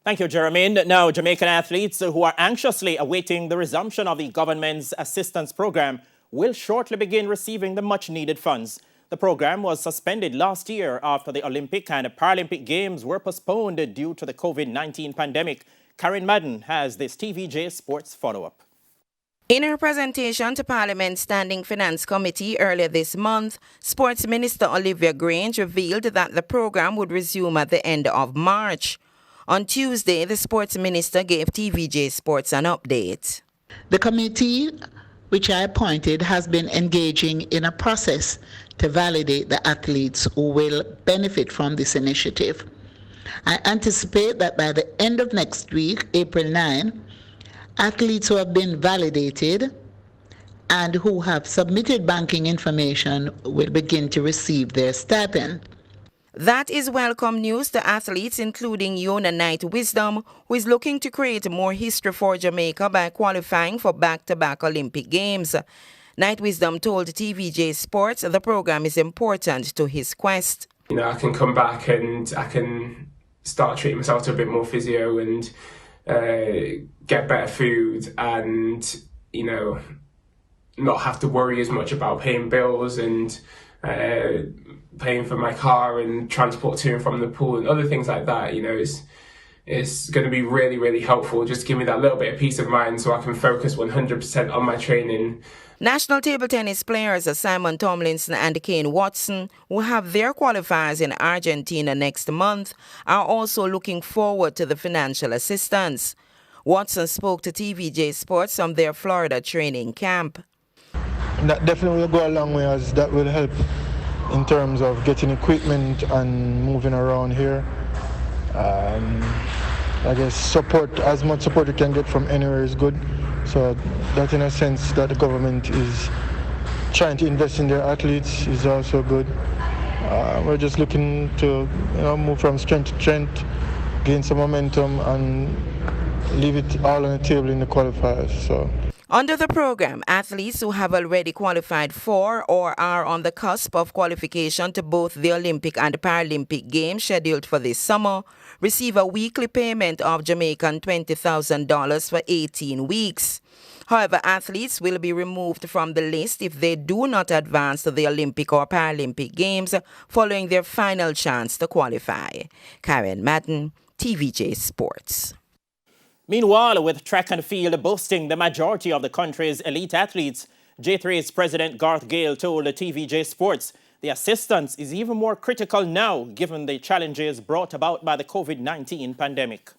Thank you, Jeremy. Now, Jamaican athletes who are anxiously awaiting the resumption of the government's assistance program will shortly begin receiving the much-needed funds. The program was suspended last year after the Olympic and Paralympic Games were postponed due to the COVID-19 pandemic. Karen Madden has this TVJ Sports follow-up. In her presentation to Parliament's Standing Finance Committee earlier this month, Sports Minister Olivia Grange revealed that the program would resume at the end of March. On Tuesday, the Sports Minister gave TVJ Sports an update. The committee, which I appointed, has been engaging in a process to validate the athletes who will benefit from this initiative. I anticipate that by the end of next week, April 9, athletes who have been validated and who have submitted banking information will begin to receive their stipend. That is welcome news to athletes, including Yona Knight Wisdom, who is looking to create more history for Jamaica by qualifying for back-to-back Olympic Games. Knight Wisdom told TVJ Sports the program is important to his quest. I can come back and I can start treating myself to a bit more physio and get better food and, not have to worry as much about paying bills and paying for my car and transport to and from the pool and other things like that. It's going to be really, really helpful just to give me that little bit of peace of mind so I can focus 100% on my training. National table tennis players Simon Tomlinson and Kane Watson, who have their qualifiers in Argentina next month, are also looking forward to the financial assistance. Watson spoke to TVJ Sports on their Florida training camp. That definitely will go a long way, as that will help in terms of getting equipment and moving around here. I guess support, as much support you can get from anywhere is good. So that, in a sense, that the government is trying to invest in their athletes is also good. We're just looking to move from strength to strength, gain some momentum and leave it all on the table in the qualifiers. So. Under the program, athletes who have already qualified for or are on the cusp of qualification to both the Olympic and Paralympic Games scheduled for this summer receive a weekly payment of Jamaican $20,000 for 18 weeks. However, athletes will be removed from the list if they do not advance to the Olympic or Paralympic Games following their final chance to qualify. Karen Madden, TVJ Sports. Meanwhile, with track and field boasting the majority of the country's elite athletes, J3's President Gov't told TVJ Sports the assistance is even more critical now given the challenges brought about by the COVID-19 pandemic.